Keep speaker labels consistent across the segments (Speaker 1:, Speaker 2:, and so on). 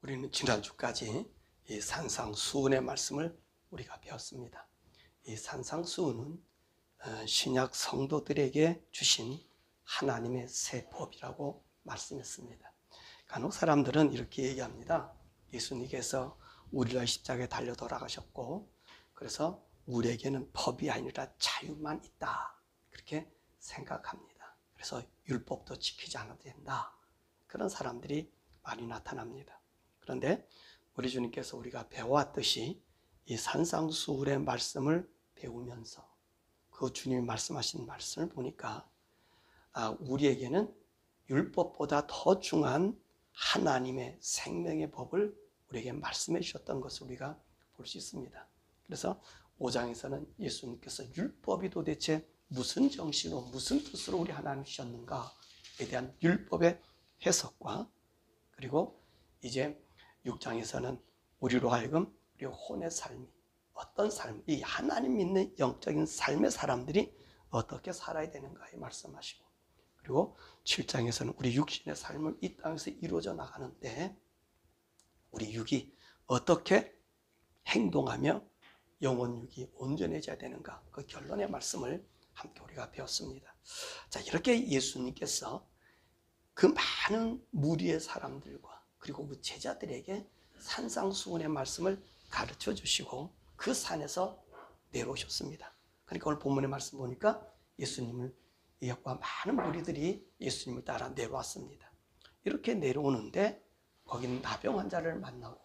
Speaker 1: 우리는 지난주까지 이 산상수훈의 말씀을 우리가 배웠습니다. 이 산상수훈은 신약 성도들에게 주신 하나님의 새 법이라고 말씀했습니다. 간혹 사람들은 이렇게 얘기합니다. 예수님께서 우리를 십자가에 달려 돌아가셨고 그래서 우리에게는 법이 아니라 자유만 있다, 그렇게 생각합니다. 그래서 율법도 지키지 않아도 된다, 그런 사람들이 많이 나타납니다. 그런데 우리 주님께서 우리가 배워왔듯이 이 산상수훈의 말씀을 배우면서 그 주님이 말씀하신 말씀을 보니까 우리에게는 율법보다 더 중요한 하나님의 생명의 법을 우리에게 말씀해 주셨던 것을 우리가 볼 수 있습니다. 그래서 5장에서는 예수님께서 율법이 도대체 무슨 정신으로 무슨 뜻으로 우리 하나님 주셨는가에 대한 율법의 해석과, 그리고 이제 6장에서는 우리로 하여금 우리 혼의 삶이 어떤 삶, 이 하나님 믿는 영적인 삶의 사람들이 어떻게 살아야 되는가에 말씀하시고, 그리고 7장에서는 우리 육신의 삶을 이 땅에서 이루어져 나가는데 우리 육이 어떻게 행동하며 영혼 육이 온전해져야 되는가, 그 결론의 말씀을 함께 우리가 배웠습니다. 자, 이렇게 예수님께서 그 많은 무리의 사람들과 그리고 그 제자들에게 산상수훈의 말씀을 가르쳐 주시고 그 산에서 내려오셨습니다. 그러니까 오늘 본문의 말씀 보니까 예수님과 많은 무리들이 예수님을 따라 내려왔습니다. 이렇게 내려오는데 거기는 나병 환자를 만나고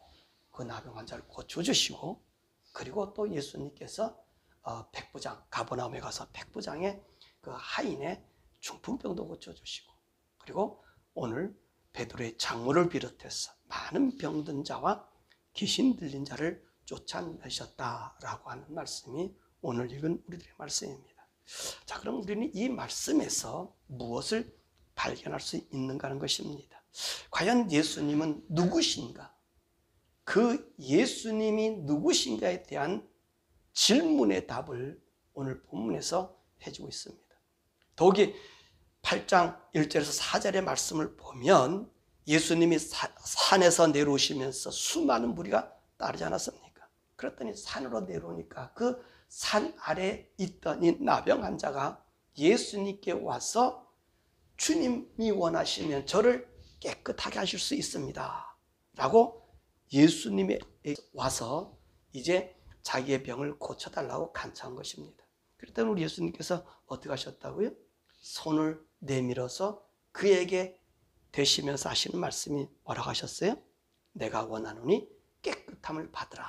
Speaker 1: 그 나병 환자를 고쳐주시고, 그리고 또 예수님께서 백부장, 가버나움에 가서 백부장의 그 하인의 중풍병도 고쳐주시고, 그리고 오늘 베드로의 장모를 비롯해서 많은 병든 자와 귀신 들린 자를 쫓아내셨다라고 하는 말씀이 오늘 읽은 우리들의 말씀입니다. 자, 그럼 우리는 이 말씀에서 무엇을 발견할 수 있는가 하는 것입니다. 과연 예수님은 누구신가? 그 예수님이 누구신가에 대한 질문의 답을 오늘 본문에서 해주고 있습니다. 더욱이 8장 1절에서 4절의 말씀을 보면 예수님이 산에서 내려오시면서 수많은 무리가 따르지 않았습니까? 그랬더니 산으로 내려오니까 그 산 아래에 있던 이 나병 환자가 예수님께 와서 주님이 원하시면 저를 깨끗하게 하실 수 있습니다 라고 예수님에 와서 이제 자기의 병을 고쳐달라고 간청한 것입니다. 그랬더니 우리 예수님께서 어떻게 하셨다고요? 손을 내밀어서 그에게 되시면서 하시는 말씀이 뭐라고 하셨어요? 내가 원하노니 깨끗함을 받으라.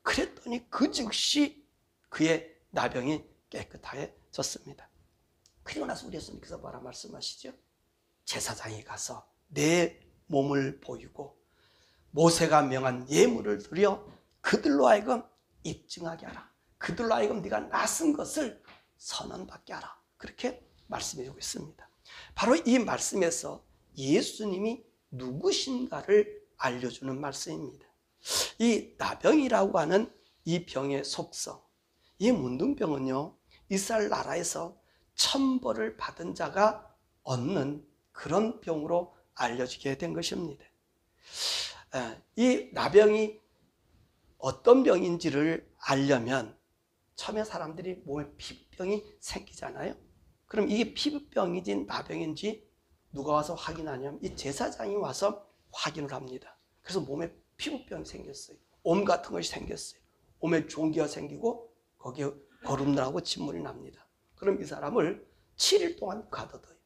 Speaker 1: 그랬더니 그 즉시 그의 나병이 깨끗해졌습니다. 그리고 나서 우리 예수님께서 뭐라 말씀하시죠? 제사장에 가서 내 몸을 보이고 모세가 명한 예물을 드려 그들로 하여금 입증하게 하라. 그들로 하여금 네가 낫은 것을 선언받게 하라. 그렇게 말씀해 주고 있습니다. 바로 이 말씀에서 예수님이 누구신가를 알려주는 말씀입니다. 이 나병이라고 하는 이 병의 속성, 이 문둥병은요, 이스라엘 나라에서 천벌을 받은 자가 얻는 그런 병으로 알려지게 된 것입니다. 이 나병이 어떤 병인지를 알려면 처음에 사람들이 몸에 피부병이 생기잖아요. 그럼 이게 피부병인지 나병인지 누가 와서 확인하냐면 이 제사장이 와서 확인을 합니다. 그래서 몸에 피부병이 생겼어요. 옴 같은 것이 생겼어요. 몸에 종기가 생기고 거기에 거름나고 진물이 납니다. 그럼 이 사람을 7일 동안 가둬둬요.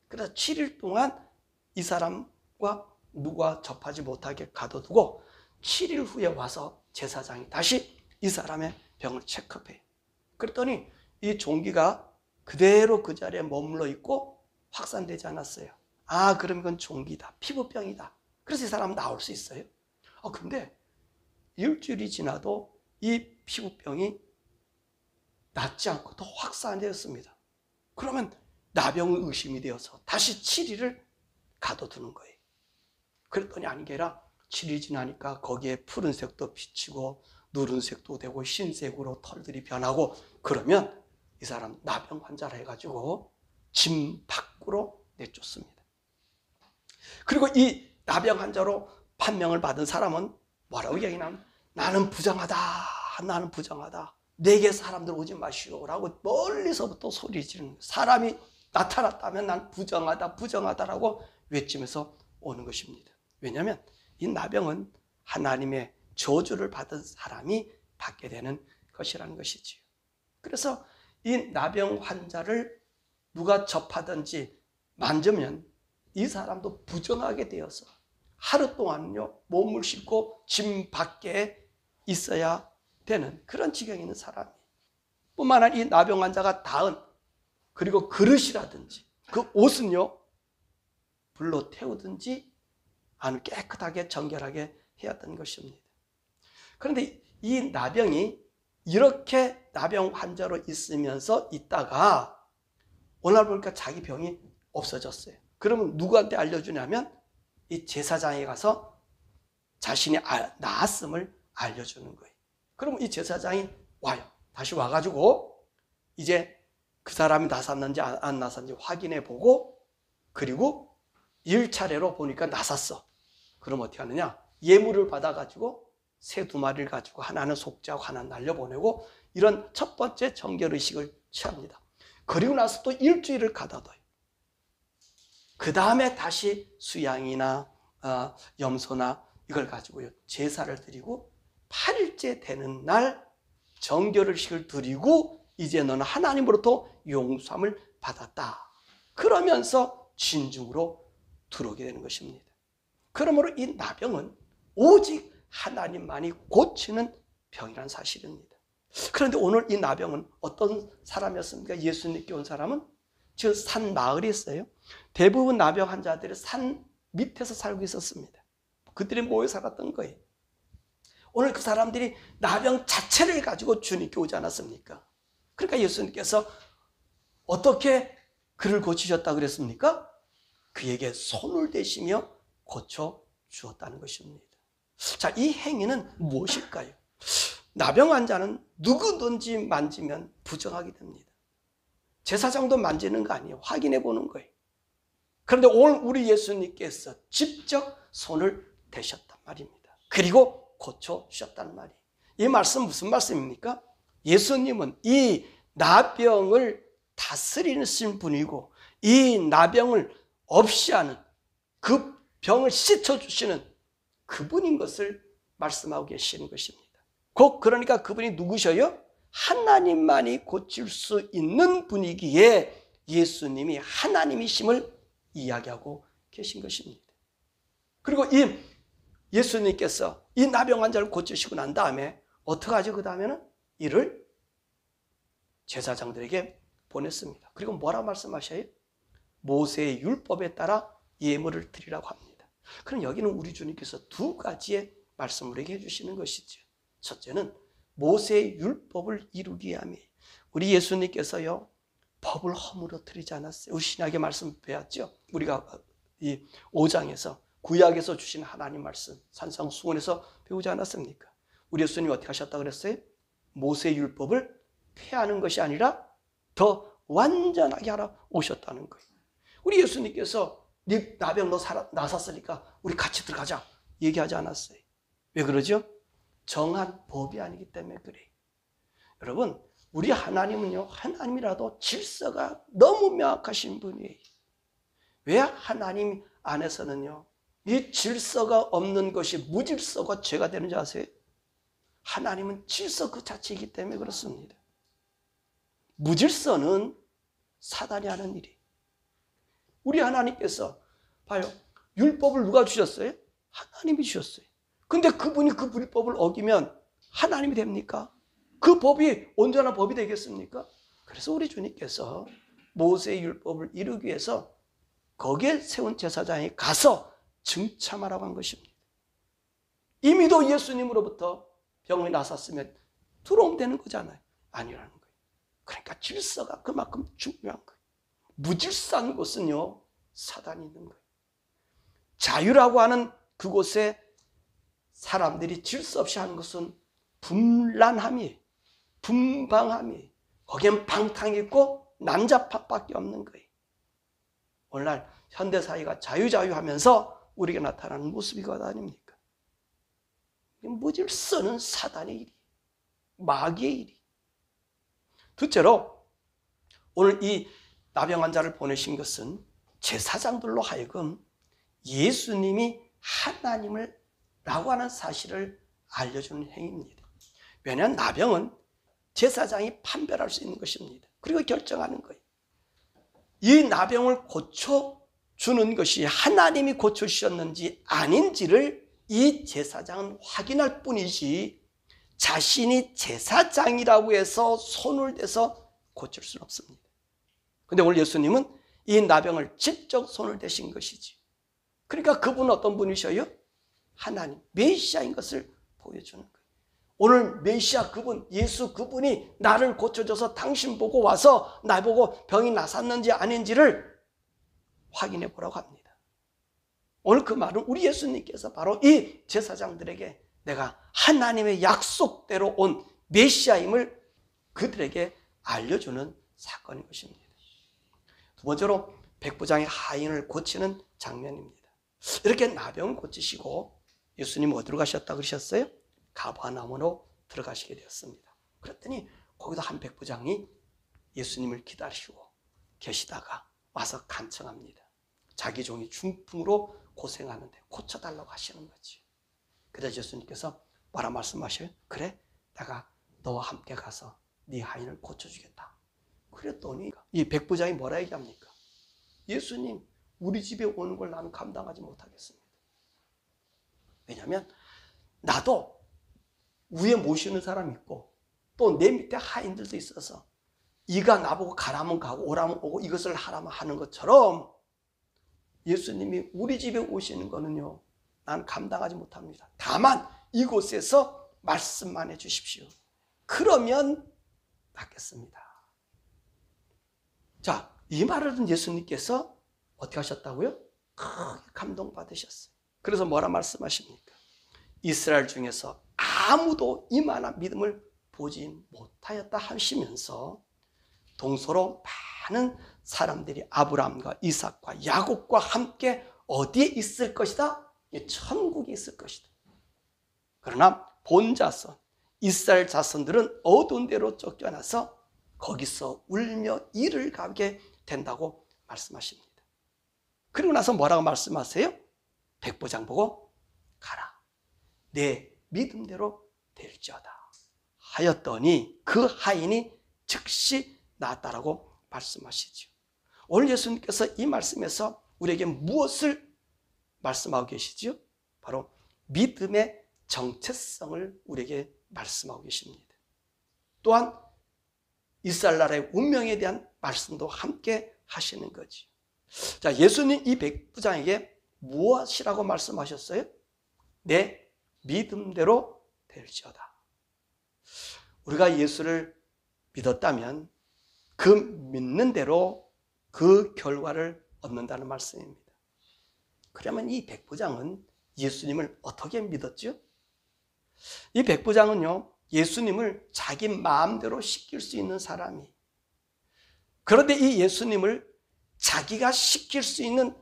Speaker 1: 그래서 7일 동안 이 사람과 누가 접하지 못하게 가둬두고 7일 후에 와서 제사장이 다시 이 사람의 병을 체크해요. 그랬더니 이 종기가 그대로 그 자리에 머물러 있고 확산되지 않았어요. 아, 그럼 이건 종기다, 피부병이다. 그래서 이 사람은 나올 수 있어요. 근데 일주일이 지나도 이 피부병이 낫지 않고 더 확산되었습니다. 그러면 나병의 의심이 되어서 다시 7일을 가둬두는 거예요. 그랬더니 아니게라 7일이 지나니까 거기에 푸른색도 비치고 누른색도 되고 흰색으로 털들이 변하고, 그러면 이 사람 나병 환자라 해가지고 집 밖으로 내쫓습니다. 그리고 이 나병 환자로 판명을 받은 사람은 뭐라고 얘기하냐면 나는 부정하다. 나는 부정하다. 내게 사람들 오지 마시오라고 멀리서부터 소리 지르는 거예요. 사람이 나타났다면 난 부정하다, 부정하다라고 외치면서 오는 것입니다. 왜냐하면 이 나병은 하나님의 저주를 받은 사람이 받게 되는 것이라는 것이지요. 그래서 이 나병 환자를 누가 접하든지 만지면 이 사람도 부정하게 되어서 하루 동안요 몸을 싣고 집 밖에 있어야 되는 그런 지경에 있는 사람이 뿐만 아니라 이 나병 환자가 닿은 그리고 그릇이라든지 그 옷은요 불로 태우든지 아니면 깨끗하게 정결하게 해야 되는 것입니다. 그런데 이 나병이 이렇게 나병 환자로 있으면서 있다가 어느 날 보니까 자기 병이 없어졌어요. 그러면 누구한테 알려주냐면 이 제사장에 가서 자신이 나았음을 알려주는 거예요. 그러면 이 제사장이 와요. 다시 와가지고 이제 그 사람이 나섰는지 안 나섰는지 확인해 보고 그리고 1차례로 보니까 나섰어. 그럼 어떻게 하느냐? 예물을 받아가지고 새 2마리를 가지고 하나는 속죄하고 하나는 날려보내고 이런 첫 번째 정결의식을 취합니다. 그리고 나서 또 일주일을 가다둬요. 그 다음에 다시 수양이나 염소나 이걸 가지고요 제사를 드리고 8일째 되는 날 정결의식을 드리고 이제 너는 하나님으로부터 용서함을 받았다. 그러면서 진중으로 들어오게 되는 것입니다. 그러므로 이 나병은 오직 하나님만이 고치는 병이라는 사실입니다. 그런데 오늘 이 나병은 어떤 사람이었습니까? 예수님께 온 사람은 저 산 마을이 있어요. 대부분 나병 환자들이 산 밑에서 살고 있었습니다. 그들이 모여 살았던 거예요. 오늘 그 사람들이 나병 자체를 가지고 주님께 오지 않았습니까? 그러니까 예수님께서 어떻게 그를 고치셨다고 그랬습니까? 그에게 손을 대시며 고쳐 주었다는 것입니다. 자, 이 행위는 무엇일까요? 나병 환자는 누구든지 만지면 부정하게 됩니다. 제사장도 만지는 거 아니에요. 확인해 보는 거예요. 그런데 오늘 우리 예수님께서 직접 손을 대셨단 말입니다. 그리고 고쳐주셨단 말이에요. 이 말씀 무슨 말씀입니까? 예수님은 이 나병을 다스리신 분이고 이 나병을 없이 하는 그 병을 씻어주시는 그분인 것을 말씀하고 계시는 것입니다. 곧 그러니까 그분이 누구셔요? 하나님만이 고칠 수 있는 분이기에 예수님이 하나님이심을 이야기하고 계신 것입니다. 그리고 이 예수님께서 이 나병 환자를 고치시고 난 다음에 어떻게 하죠? 그 다음에는 이를 제사장들에게 보냈습니다. 그리고 뭐라 말씀하셔요? 모세의 율법에 따라 예물을 드리라고 합니다. 그럼 여기는 우리 주님께서 2가지의 말씀을 우리에게 해주시는 것이죠. 첫째는 모세의 율법을 이루기 위함이에요. 우리 예수님께서요 법을 허물어뜨리지 않았어요. 우리 신약의 말씀 배웠죠. 우리가 이 5장에서 구약에서 주신 하나님 말씀 산상수훈에서 배우지 않았습니까? 우리 예수님이 어떻게 하셨다고 그랬어요? 모세의 율법을 폐하는 것이 아니라 더 완전하게 하러 오셨다는 거예요. 우리 예수님께서 네 나병 너 나섰으니까 우리 같이 들어가자 얘기하지 않았어요. 왜 그러죠? 정한 법이 아니기 때문에 그래요. 여러분, 우리 하나님은요, 하나님이라도 질서가 너무 명확하신 분이에요. 왜 하나님 안에서는요, 이 질서가 없는 것이 무질서가 죄가 되는지 아세요? 하나님은 질서 그 자체이기 때문에 그렇습니다. 무질서는 사단이 하는 일이에요. 우리 하나님께서 봐요. 율법을 누가 주셨어요? 하나님이 주셨어요. 근데 그분이 그 율법을 어기면 하나님이 됩니까? 그 법이 온전한 법이 되겠습니까? 그래서 우리 주님께서 모세의 율법을 이루기 위해서 거기에 세운 제사장이 가서 증참하라고 한 것입니다. 이미도 예수님으로부터 병이 나섰으면 들어오면 되는 거잖아요. 아니라는 거예요. 그러니까 질서가 그만큼 중요한 거예요. 무질서한 곳은요, 사단이 있는 거예요. 자유라고 하는 그곳에 사람들이 질서 없이 하는 것은 분란함이에요. 분방함이에요. 거기엔 방탕이 있고 난잡함밖에 없는 거예요. 오늘날 현대사회가 자유하면서 우리에게 나타나는 모습이 그것 아닙니까? 무지를 쓰는 사단의 일이, 마귀의 일이. 둘째로 오늘 이 나병 환자를 보내신 것은 제사장들로 하여금 예수님이 하나님을 라고 하는 사실을 알려주는 행위입니다. 왜냐하면 나병은 제사장이 판별할 수 있는 것입니다. 그리고 결정하는 거예요. 이 나병을 고쳐주는 것이 하나님이 고쳐주셨는지 아닌지를 이 제사장은 확인할 뿐이지 자신이 제사장이라고 해서 손을 대서 고칠 수는 없습니다. 그런데 오늘 예수님은 이 나병을 직접 손을 대신 것이지. 그러니까 그분은 어떤 분이셔요? 하나님, 메시아인 것을 보여주는 거예요. 오늘 메시아 그분, 예수 그분이 나를 고쳐줘서 당신 보고 와서 나보고 병이 나섰는지 아닌지를 확인해 보라고 합니다. 오늘 그 말은 우리 예수님께서 바로 이 제사장들에게 내가 하나님의 약속대로 온 메시아임을 그들에게 알려주는 사건인 것입니다. 두 번째로 백부장의 하인을 고치는 장면입니다. 이렇게 나병을 고치시고 예수님 어디로 가셨다 그러셨어요? 가버나움으로 들어가시게 되었습니다. 그랬더니 거기도 한 백부장이 예수님을 기다리시고 계시다가 와서 간청합니다. 자기 종이 중풍으로 고생하는데 고쳐달라고 하시는 거지. 그래서 예수님께서 뭐라 말씀하셔요? 그래, 내가 너와 함께 가서 네 하인을 고쳐주겠다. 그랬더니 이 백부장이 뭐라 얘기합니까? 예수님, 우리 집에 오는 걸 나는 감당하지 못하겠습니다. 왜냐하면 나도 위에 모시는 사람이 있고 또 내 밑에 하인들도 있어서 이가 나보고 가라면 가고 오라면 오고 이것을 하라면 하는 것처럼 예수님이 우리 집에 오시는 거는요, 난 감당하지 못합니다. 다만 이곳에서 말씀만 해주십시오. 그러면 낫겠습니다. 자, 이 말을 듣는 예수님께서 어떻게 하셨다고요? 크게 감동받으셨어요. 그래서 뭐라 말씀하십니까? 이스라엘 중에서 아무도 이만한 믿음을 보지 못하였다 하시면서 동서로 많은 사람들이 아브라함과 이삭과 야곱과 함께 어디에 있을 것이다? 천국에 있을 것이다. 그러나 본 자손, 이스라엘 자손들은 어두운 데로 쫓겨나서 거기서 울며 이를 가게 된다고 말씀하십니다. 그리고 나서 뭐라고 말씀하세요? 백부장 보고 가라. 내 믿음대로 될지어다 하였더니 그 하인이 즉시 나았다라고 말씀하시죠. 오늘 예수님께서 이 말씀에서 우리에게 무엇을 말씀하고 계시죠? 바로 믿음의 정체성을 우리에게 말씀하고 계십니다. 또한 이스라엘 나라의 운명에 대한 말씀도 함께 하시는 거지. 자, 예수님 이 백부장에게 무엇이라고 말씀하셨어요? 내 믿음대로 될지어다. 우리가 예수를 믿었다면 그 믿는 대로 그 결과를 얻는다는 말씀입니다. 그러면 이 백부장은 예수님을 어떻게 믿었죠? 이 백부장은요, 예수님을 자기 마음대로 시킬 수 있는 사람이, 그런데 이 예수님을 자기가 시킬 수 있는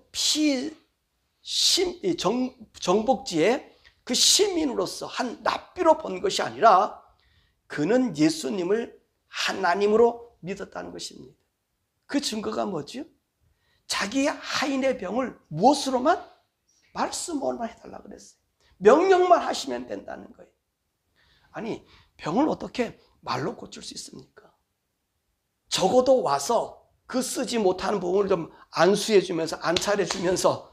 Speaker 1: 정복지의 그 시민으로서 한 납비로 본 것이 아니라 그는 예수님을 하나님으로 믿었다는 것입니다. 그 증거가 뭐죠? 자기 하인의 병을 무엇으로만? 말씀으로만 해달라고 그랬어요. 명령만 하시면 된다는 거예요. 아니, 병을 어떻게 말로 고칠 수 있습니까? 적어도 와서 그 쓰지 못하는 부분을 좀 안수해 주면서 안찰해 주면서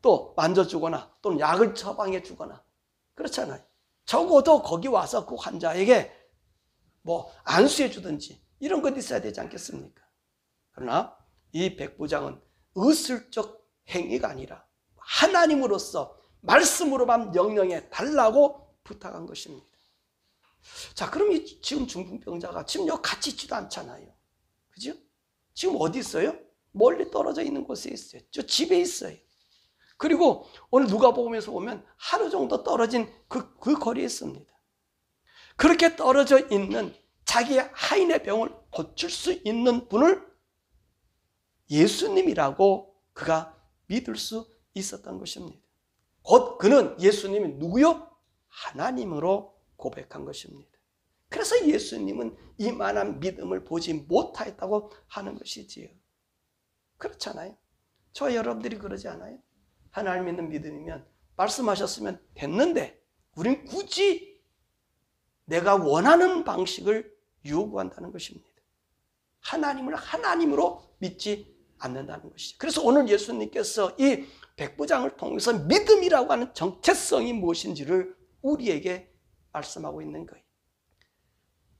Speaker 1: 또 만져주거나 또는 약을 처방해 주거나 그렇잖아요. 적어도 거기 와서 그 환자에게 뭐 안수해 주든지 이런 것 있어야 되지 않겠습니까? 그러나 이 백부장은 의술적 행위가 아니라 하나님으로서 말씀으로만 명령해 달라고 부탁한 것입니다. 자, 그럼 이 지금 중풍병자가 지금 여기 같이 있지도 않잖아요. 그죠? 지금 어디 있어요? 멀리 떨어져 있는 곳에 있어요. 저 집에 있어요. 그리고 오늘 누가복음에서 보면 하루 정도 떨어진 그 거리에 있습니다. 그렇게 떨어져 있는 자기 하인의 병을 고칠 수 있는 분을 예수님이라고 그가 믿을 수 있었던 것입니다. 곧 그는 예수님이 누구요? 하나님으로 고백한 것입니다. 그래서 예수님은 이만한 믿음을 보지 못하였다고 하는 것이지요. 그렇잖아요. 저 여러분들이 그러지 않아요? 하나님 믿는 믿음이면 말씀하셨으면 됐는데 우린 굳이 내가 원하는 방식을 요구한다는 것입니다. 하나님을 하나님으로 믿지 않는다는 것이죠. 그래서 오늘 예수님께서 이 백부장을 통해서 믿음이라고 하는 정체성이 무엇인지를 우리에게 말씀하고 있는 거예요.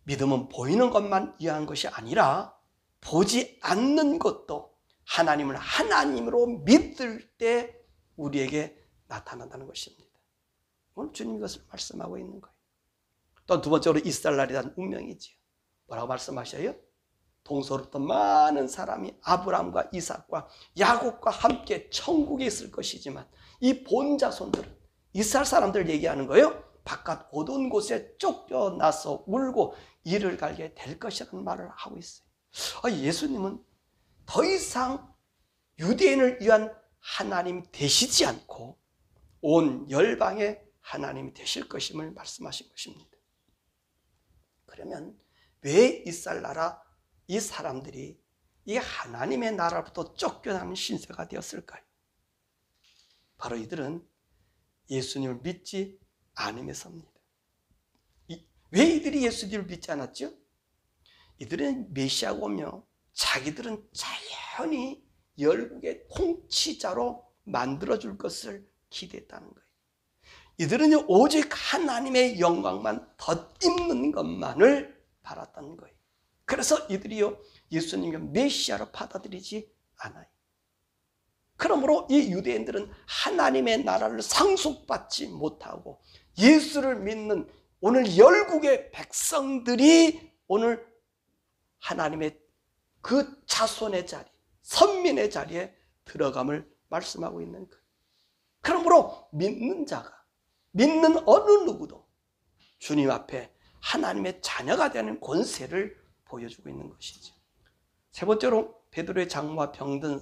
Speaker 1: 믿음은 보이는 것만 이해하는 것이 아니라 보지 않는 것도 하나님을 하나님으로 믿을 때 우리에게 나타난다는 것입니다. 오늘 주님이 그것을 말씀하고 있는 거예요. 또 두 번째로 이스라엘이라는 운명이지요. 뭐라고 말씀하셔요? 동서로부터 많은 사람이 아브라함과 이삭과 야곱과 함께 천국에 있을 것이지만 이 본자손들은 이스라엘 사람들 얘기하는 거예요. 바깥 어두운 곳에 쫓겨나서 울고 이를 갈게 될 것이라는 말을 하고 있어요. 예수님은 더 이상 유대인을 위한 하나님이 되시지 않고 온 열방의 하나님이 되실 것임을 말씀하신 것입니다. 그러면 왜 이스라엘 나라 이 사람들이 이 하나님의 나라부터 쫓겨나는 신세가 되었을까요? 바로 이들은 예수님을 믿지 않음에서입니다. 왜 이들이 예수님을 믿지 않았죠? 이들은 메시아가 오며 자기들은 자연히 열국의 통치자로 만들어줄 것을 기대했다는 거예요. 이들은 오직 하나님의 영광만 덧입는 것만을 바랐다는 거예요. 그래서 이들이요 예수님을 메시아로 받아들이지 않아요. 그러므로 이 유대인들은 하나님의 나라를 상속받지 못하고 예수를 믿는 오늘 열국의 백성들이 오늘 하나님의 그 자손의 자리, 선민의 자리에 들어감을 말씀하고 있는 거예요. 그러므로 믿는 자가, 믿는 어느 누구도 주님 앞에 하나님의 자녀가 되는 권세를 보여주고 있는 것이죠. 세 번째로 베드로의 장모와 병든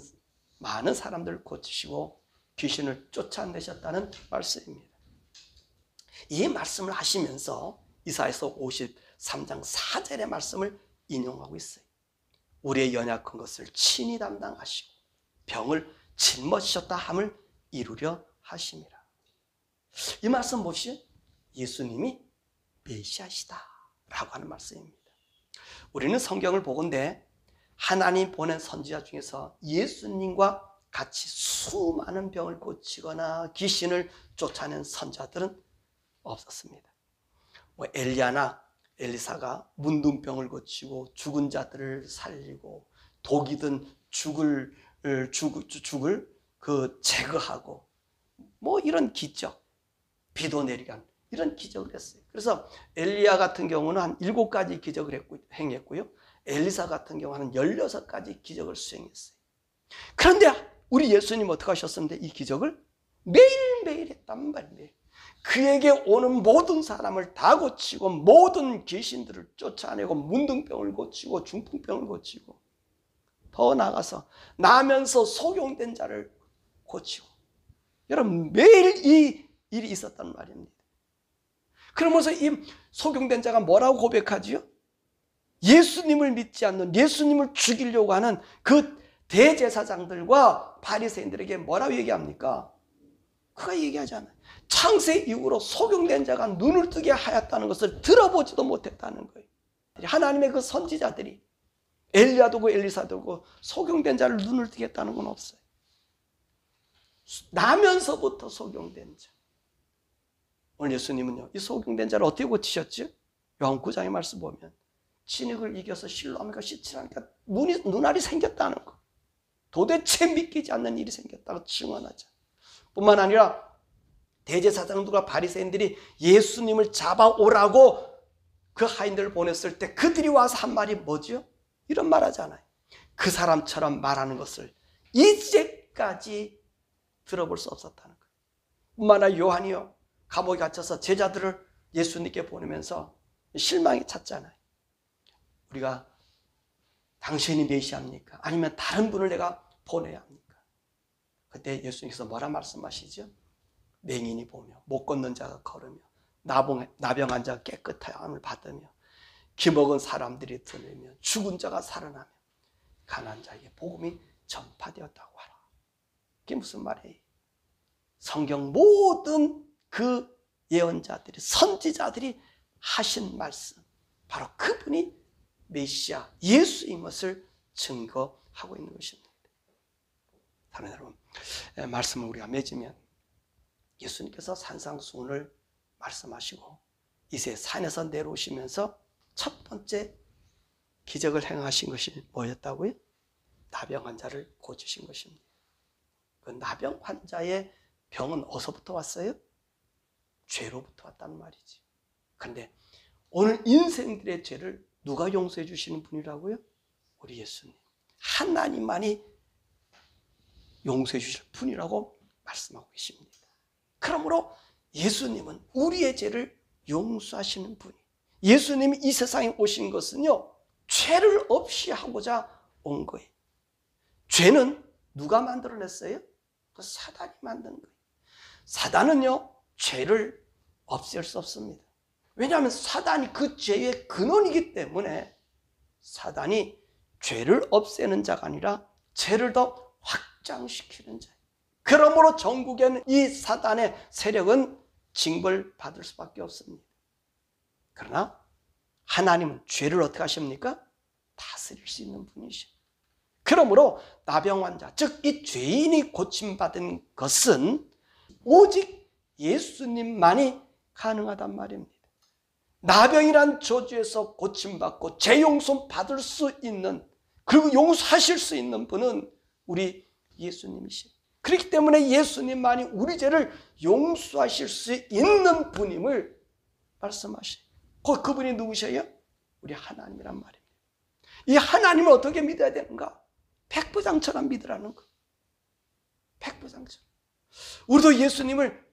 Speaker 1: 많은 사람들을 고치시고 귀신을 쫓아내셨다는 말씀입니다. 이 말씀을 하시면서 이사야서 53장 4절의 말씀을 인용하고 있어요. 우리의 연약한 것을 친히 담당하시고 병을 짊어지셨다 함을 이루려 하심이라. 이 말씀 보시죠. 예수님이 메시아시다 라고 하는 말씀입니다. 우리는 성경을 보건대 하나님 보낸 선지자 중에서 예수님과 같이 수많은 병을 고치거나 귀신을 쫓아낸 선지자들은 없었습니다. 엘리야나 엘리사가 문둥병을 고치고 죽은 자들을 살리고 독이 든 죽을 제거하고 이런 기적, 비도 내리게 한 이런 기적을 했어요. 그래서 엘리야 같은 경우는 한 7가지 기적을 행했고요. 엘리사 같은 경우는 16가지 기적을 수행했어요. 그런데 우리 예수님 어떻게 하셨는데 이 기적을 매일매일 했단 말이에요. 그에게 오는 모든 사람을 다 고치고 모든 귀신들을 쫓아내고 문둥병을 고치고 중풍병을 고치고 더 나아가서 나면서 속용된 자를 고치고 여러분 매일 이 일이 있었단 말입니다. 그러면서 이 속용된 자가 뭐라고 고백하지요? 예수님을 믿지 않는, 예수님을 죽이려고 하는 그 대제사장들과 바리새인들에게 뭐라고 얘기합니까? 그가 얘기하잖아요. 창세 이후로 속용된 자가 눈을 뜨게 하였다는 것을 들어보지도 못했다는 거예요. 하나님의 그 선지자들이 엘리야도 그 엘리사도 그 속용된 자를 눈을 뜨게 했다는 건 없어요. 나면서부터 속용된 자. 오늘 예수님은요, 이 속용된 자를 어떻게 고치셨죠? 요한 9장의 말씀 보면 진흙을 이겨서 실로하니까 씻으라니까 눈알이 생겼다는 거. 도대체 믿기지 않는 일이 생겼다고 증언하자. 뿐만 아니라 대제사장들과 바리새인들이 예수님을 잡아오라고 그 하인들을 보냈을 때 그들이 와서 한 말이 뭐죠? 이런 말 하잖아요. 그 사람처럼 말하는 것을 이제까지 들어볼 수 없었다는 거예요. 뿐만 아니라 요한이요, 감옥에 갇혀서 제자들을 예수님께 보내면서 실망이 찼잖아요. 우리가 당신이 메시아입니까? 아니면 다른 분을 내가 보내야 합니까? 그때 예수님께서 뭐라 말씀하시죠? 맹인이 보며 못 걷는 자가 걸으며 나병 환자가 깨끗함을 받으며 기먹은 사람들이 들으며 죽은 자가 살아나며 가난한 자에게 복음이 전파되었다고 하라. 그게 무슨 말이에요? 성경 모든 그 예언자들이, 선지자들이 하신 말씀, 바로 그분이 메시아 예수인 것을 증거하고 있는 것입니다. 사랑하는 여러분, 말씀을 우리가 맺으면 예수님께서 산상수훈을 말씀하시고 이제 산에서 내려오시면서 첫 번째 기적을 행하신 것이 뭐였다고요? 나병 환자를 고치신 것입니다. 그 나병 환자의 병은 어디서부터 왔어요? 죄로부터 왔다는 말이지. 그런데 오늘 인생들의 죄를 누가 용서해 주시는 분이라고요? 우리 예수님. 하나님만이 용서해 주실 분이라고 말씀하고 계십니다. 그러므로 예수님은 우리의 죄를 용서하시는 분이, 예수님이 이 세상에 오신 것은요, 죄를 없이 하고자 온 거예요. 죄는 누가 만들어냈어요? 그 사단이 만든 거예요. 사단은요, 죄를 없앨 수 없습니다. 왜냐하면 사단이 그 죄의 근원이기 때문에 사단이 죄를 없애는 자가 아니라 죄를 더 확장시키는 자예요. 그러므로 전국에는 이 사단의 세력은 징벌받을 수밖에 없습니다. 그러나 하나님은 죄를 어떻게 하십니까? 다스릴 수 있는 분이십니다. 그러므로 나병 환자, 즉 이 죄인이 고침받은 것은 오직 예수님만이 가능하단 말입니다. 나병이란 저주에서 고침받고 죄 용서 받을 수 있는, 그리고 용서하실 수 있는 분은 우리 예수님이십니다. 그렇기 때문에 예수님만이 우리 죄를 용서하실 수 있는 분임을 말씀하셔요. 그분이 누구셔요? 우리 하나님이란 말입니다. 이 하나님을 어떻게 믿어야 되는가? 백부장처럼 믿으라는 거예요. 백부장처럼. 우리도 예수님을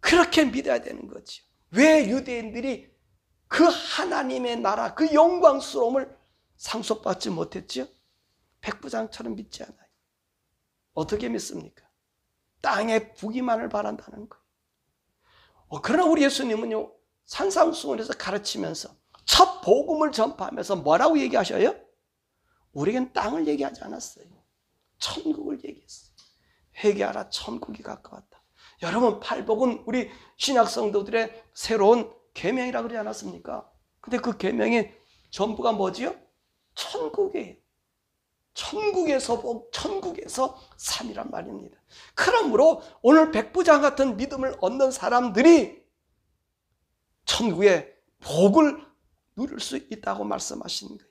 Speaker 1: 그렇게 믿어야 되는 거죠. 왜 유대인들이 그 하나님의 나라, 그 영광스러움을 상속받지 못했죠? 백부장처럼 믿지 않아요. 어떻게 믿습니까? 땅의 부귀만을 바란다는 거예요. 그러나 우리 예수님은요, 산상수훈에서 가르치면서 첫 복음을 전파하면서 뭐라고 얘기하셔요? 우리에겐 땅을 얘기하지 않았어요. 천국을 얘기했어요. 회개하라, 천국이 가까웠다. 여러분, 팔복은 우리 신약 성도들의 새로운 계명이라고 그러지 않았습니까? 근데 그 계명이 전부가 뭐지요? 천국이에요. 천국에서 복, 천국에서 삶이란 말입니다. 그러므로 오늘 백부장 같은 믿음을 얻는 사람들이 천국의 복을 누릴 수 있다고 말씀하시는 거예요.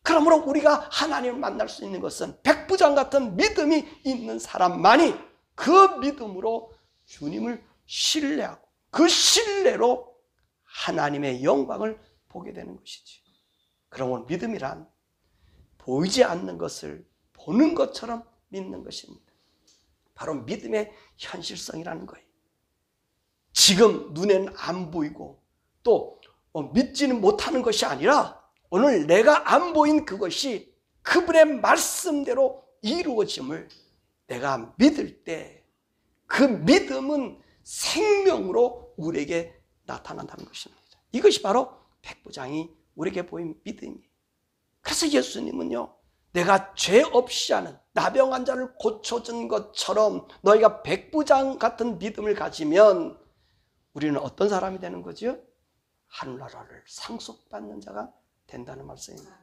Speaker 1: 그러므로 우리가 하나님을 만날 수 있는 것은 백부장 같은 믿음이 있는 사람만이 그 믿음으로 주님을 신뢰하고 그 신뢰로 하나님의 영광을 보게 되는 것이지. 그러므로 믿음이란 보이지 않는 것을 보는 것처럼 믿는 것입니다. 바로 믿음의 현실성이라는 거예요. 지금 눈에는 안 보이고 또 믿지는 못하는 것이 아니라 오늘 내가 안 보인 그것이 그분의 말씀대로 이루어짐을 내가 믿을 때 그 믿음은 생명으로 우리에게 나타난다는 것입니다. 이것이 바로 백부장이 우리에게 보인 믿음이에요. 그래서 예수님은요, 내가 죄 없이 하는 나병 환자를 고쳐준 것처럼 너희가 백부장 같은 믿음을 가지면 우리는 어떤 사람이 되는 거죠? 하늘나라를 상속받는 자가 된다는 말씀입니다.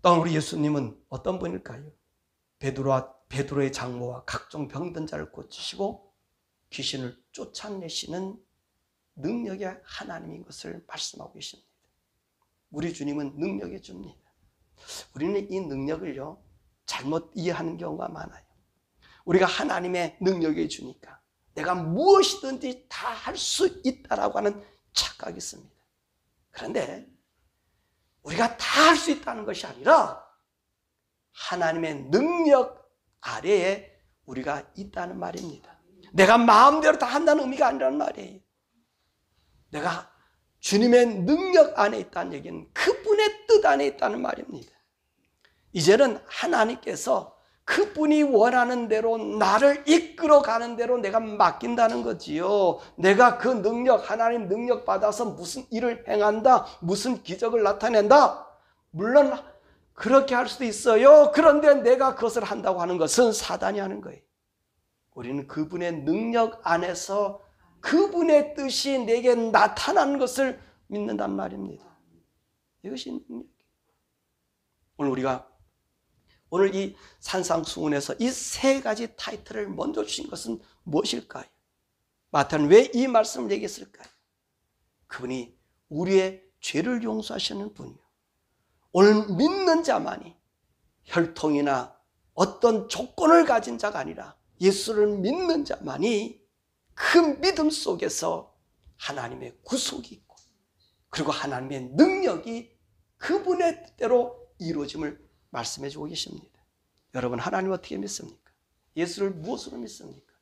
Speaker 1: 또 우리 예수님은 어떤 분일까요? 베드로의 장모와 각종 병든 자를 고치시고 귀신을 쫓아내시는 능력의 하나님인 것을 말씀하고 계십니다. 우리 주님은 능력의 주입니다. 우리는 이 능력을요, 잘못 이해하는 경우가 많아요. 우리가 하나님의 능력의 주니까 내가 무엇이든지 다 할 수 있다라고 하는 착각이 있습니다. 그런데 우리가 다 할 수 있다는 것이 아니라 하나님의 능력 아래에 우리가 있다는 말입니다. 내가 마음대로 다 한다는 의미가 아니라는 말이에요. 내가 주님의 능력 안에 있다는 얘기는 그분의 뜻 안에 있다는 말입니다. 이제는 하나님께서 그분이 원하는 대로 나를 이끌어 가는 대로 내가 맡긴다는 거지요. 내가 그 능력, 하나님 능력 받아서 무슨 일을 행한다, 무슨 기적을 나타낸다. 물론 그렇게 할 수도 있어요. 그런데 내가 그것을 한다고 하는 것은 사단이 하는 거예요. 우리는 그분의 능력 안에서 그분의 뜻이 내게 나타나는 것을 믿는단 말입니다. 이것이 능력이에요. 오늘 이 산상수훈에서 이 세 가지 타이틀을 먼저 주신 것은 무엇일까요? 마태는 왜 이 말씀을 얘기했을까요? 그분이 우리의 죄를 용서하시는 분이요. 오늘 믿는 자만이 혈통이나 어떤 조건을 가진 자가 아니라 예수를 믿는 자만이 그 믿음 속에서 하나님의 구속이 있고 그리고 하나님의 능력이 그분의 뜻대로 이루어짐을 말씀해 주고 계십니다. 여러분, 하나님 어떻게 믿습니까? 예수를 무엇으로 믿습니까?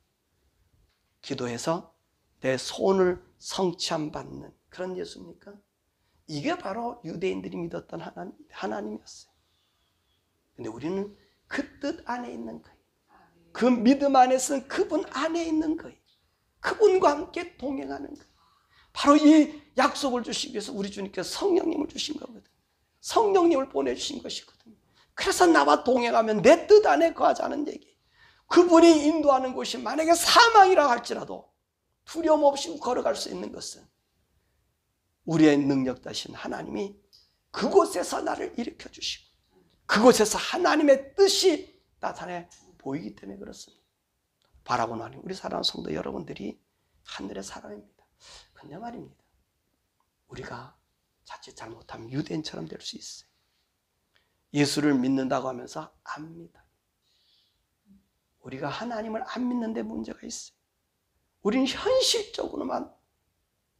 Speaker 1: 기도해서 내 소원을 성취함 받는 그런 예수입니까? 이게 바로 유대인들이 믿었던 하나님이었어요. 근데 우리는 그 뜻 안에 있는 거예요. 그 믿음 안에서는 그분 안에 있는 거예요. 그분과 함께 동행하는 거예요. 바로 이 약속을 주시기 위해서 우리 주님께서 성령님을 주신 거거든요. 성령님을 보내주신 것이거든요. 그래서 나와 동행하면 내 뜻 안에 거하자는 얘기. 그분이 인도하는 곳이 만약에 사망이라 할지라도 두려움 없이 걸어갈 수 있는 것은 우리의 능력 되신 하나님이 그곳에서 나를 일으켜 주시고 그곳에서 하나님의 뜻이 나타내 보이기 때문에 그렇습니다. 바라보는 하나님, 우리 사랑하는 성도 여러분들이 하늘의 사람입니다. 근데 말입니다, 우리가 자칫 잘못하면 유대인처럼 될 수 있어요. 예수를 믿는다고 하면서 안 믿어요. 우리가 하나님을 안 믿는 데 문제가 있어요. 우리는 현실적으로만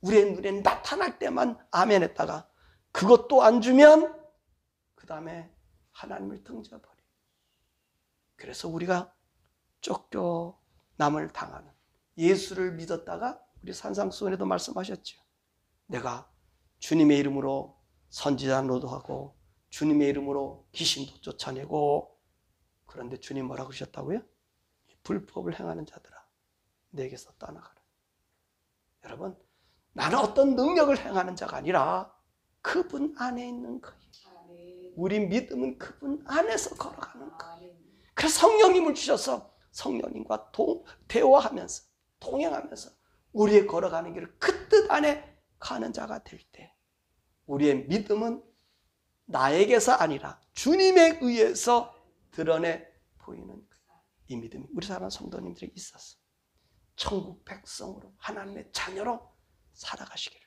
Speaker 1: 우리의 눈에 나타날 때만 아멘 했다가 그것도 안 주면 그 다음에 하나님을 등져버려요. 그래서 우리가 쫓겨남을 당하는, 예수를 믿었다가 우리 산상수훈에도 말씀하셨죠. 내가 주님의 이름으로 선지자 노도하고 주님의 이름으로 귀신도 쫓아내고, 그런데 주님 뭐라고 하셨다고요? 불법을 행하는 자들아 내게서 떠나가라. 여러분, 나는 어떤 능력을 행하는 자가 아니라 그분 안에 있는 거예요. 우리 믿음은 그분 안에서 걸어가는 거예요. 그래서 성령님을 주셔서 성령님과 대화하면서 동행하면서 우리의 걸어가는 길을 그 뜻 안에 가는 자가 될 때 우리의 믿음은 나에게서 아니라 주님에 의해서 드러내 보이는 거예요. 이 믿음이 우리 사랑하는 성도님들에게 있어서 천국 백성으로 하나님의 자녀로 살아가시기를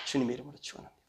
Speaker 1: 주님의 이름으로 축원합니다.